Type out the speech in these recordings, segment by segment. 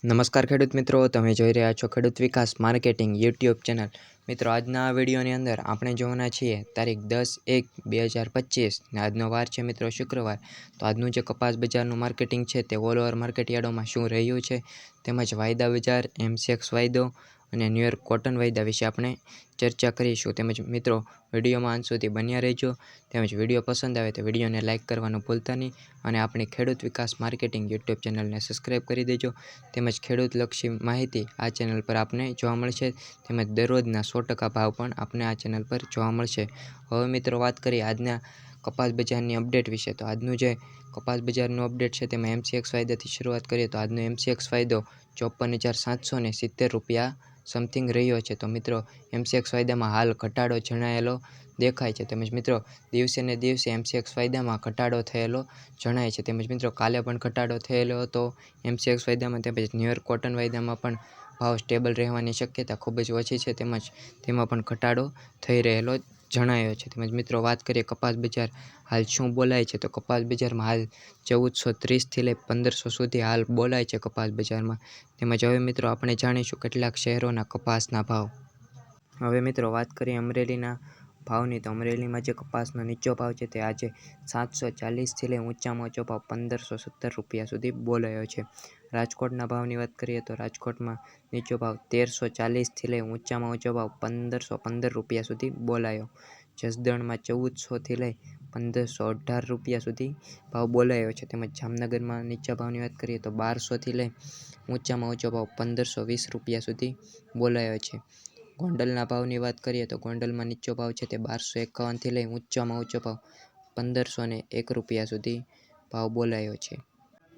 નમસ્કાર ખેડૂત મિત્રો, તમે જોઈ રહ્યા છો ખેડૂત વિકાસ માર્કેટિંગ યુટ્યુબ ચેનલ। મિત્રો, આજના આ વિડીયોની અંદર આપણે જોવાના છીએ તારીખ 10/1/2025 ને આજનો વાર છે મિત્રો શુક્રવાર। તો આજનું જે કપાસ બજારનું માર્કેટિંગ છે તે ઓલ ઓવર માર્કેટ યાર્ડોમાં શું રહ્યું છે તેમજ વાયદા બજાર, એમસીએક્સ વાયદો અને ન્યુયોર્ક કોટન વાયદા વિશે આપણે ચર્ચા કરીશું। તેમજ મિત્રો, વિડીયોમાં અંત સુધી બન્યા રહેજો। તેમજ વિડીયો પસંદ આવે તો વિડીયોને લાઇક કરવાનું ભૂલતા નહીં અને આપણી ખેડૂત વિકાસ માર્કેટિંગ યુટ્યુબ ચેનલને સબસ્ક્રાઈબ કરી દેજો। તેમજ ખેડૂતલક્ષી માહિતી આ ચેનલ પર આપને જોવા મળશે તેમજ દરરોજના 100% ભાવ પણ આપને આ ચેનલ પર જોવા મળશે। હવે મિત્રો, વાત કરીએ આજના કપાસ બજારની અપડેટ વિશે। તો આજનું જે કપાસ બજારનું અપડેટ છે તેમાં એમસીએક્સ વાયદાથી શરૂઆત કરીએ તો આજનો એમસીએક્સ વાયદો 54,770 રૂપિયા સમથિંગ રહ્યો છે। તો મિત્રો, એમસીએક્સ વાયદામાં હાલ ઘટાડો જણાયેલો દેખાય છે। તેમજ મિત્રો, દિવસે ને દિવસે એમસીએક્સ વાયદામાં ઘટાડો થયેલો જણાય છે। તેમજ મિત્રો, કાલે પણ ઘટાડો થયેલો હતો એમસીએક્સ વાયદામાં। તેમજ ન્યુયોર્ક કોટન વાયદામાં પણ ભાવ સ્ટેબલ રહેવાની શક્યતા ખૂબ જ ઓછી છે તેમજ તેમાં પણ ઘટાડો થઈ રહેલો જણાયો છે। તેમજ મિત્રો, વાત કરીએ કપાસ બજાર હાલ શું બોલાય છે, તો કપાસ બજારમાં હાલ 1430 લઈ 1500 સુધી હાલ બોલાય છે કપાસ બજારમાં। તેમજ હવે મિત્રો, આપણે જાણીશું કેટલાક શહેરોના કપાસના ભાવ। હવે મિત્રો, વાત કરીએ અમરેલીના ભાવની, તો અમરેલીમાં જે કપાસનો નીચો ભાવ છે તે આજે 740 લઈ ઊંચામાં ઊંચો ભાવ 1517 રૂપિયા સુધી બોલાયો છે। રાજકોટના ભાવની વાત કરીએ તો રાજકોટમાં નીચો ભાવ 1340 લઈ ઊંચામાં ઊંચો ભાવ 1515 રૂપિયા સુધી બોલાયો। જસદણમાં 1400 લઈ 1518 રૂપિયા સુધી ભાવ બોલાયો છે। તેમજ જામનગરમાં નીચા ભાવની વાત કરીએ તો 1200 લઈ ઊંચામાં ઊંચો ભાવ 1520 રૂપિયા સુધી બોલાયો છે। ગોંડલના ભાવની વાત કરીએ તો ગોંડલમાં નીચો ભાવ છે તે 1251 લઈ ઊંચામાં ઊંચો ભાવ 1501 રૂપિયા સુધી ભાવ બોલાયો છે।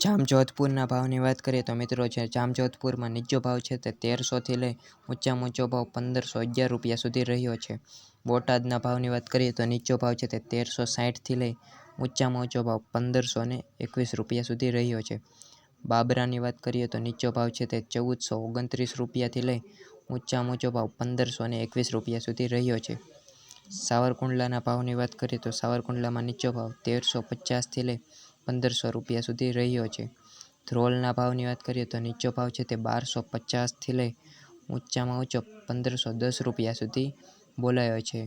જામજોધપુરના ભાવની વાત કરીએ તો મિત્રો, જે જામજોધપુરમાં નીચો ભાવ છે તે 1300 લઈ ઊંચામાં ઊંચો ભાવ 1511 રૂપિયા સુધી રહ્યો છે। બોટાદના ભાવની વાત કરીએ તો નીચો ભાવ છે તે 1360 લઈ ઊંચામાં ઊંચો ભાવ 1521 રૂપિયા સુધી રહ્યો છે। બાબરાની વાત કરીએ તો નીચો ભાવ છે તે 1429 રૂપિયાથી લઈ ઊંચામાં ઊંચો ભાવ 1521 રૂપિયા સુધી રહ્યો છે। સાવરકુંડલાના ભાવની વાત કરીએ તો સાવરકુંડલામાં નીચો ભાવ 1350 લઈ 1500 રૂપિયા સુધી રહ્યો છે। ધ્રોલના ભાવની વાત કરીએ તો નીચો ભાવ છે તે 1250 લઈ ઊંચામાં ઊંચો 1510 રૂપિયા સુધી બોલાયો છે।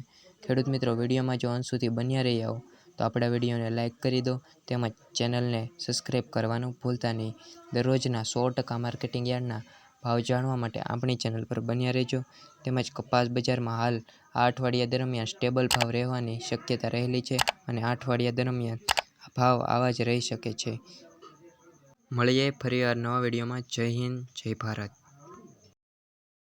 ખેડૂત મિત્રો, વિડીયોમાં જો અંત સુધી બન્યા રહ્યા હો તો આપણા વિડીયોને લાઇક કરી દો તેમજ ચેનલને સબસ્ક્રાઈબ કરવાનું ભૂલતા નહીં। દરરોજના 100% માર્કેટિંગ યાર્ડના ભાવ જાણવા માટે આપણી ચેનલ પર બન્યા રહેજો। તેમજ કપાસ બજારમાં હાલ આ અઠવાડિયા દરમિયાન સ્ટેબલ ભાવ રહેવાની શક્યતા રહેલી છે અને આ અઠવાડિયા દરમિયાન ભાવ આવા જ રહી શકે છે। મળીએ ફરીવાર નવા વિડીયોમાં। જય હિન્દ, જય ભારત।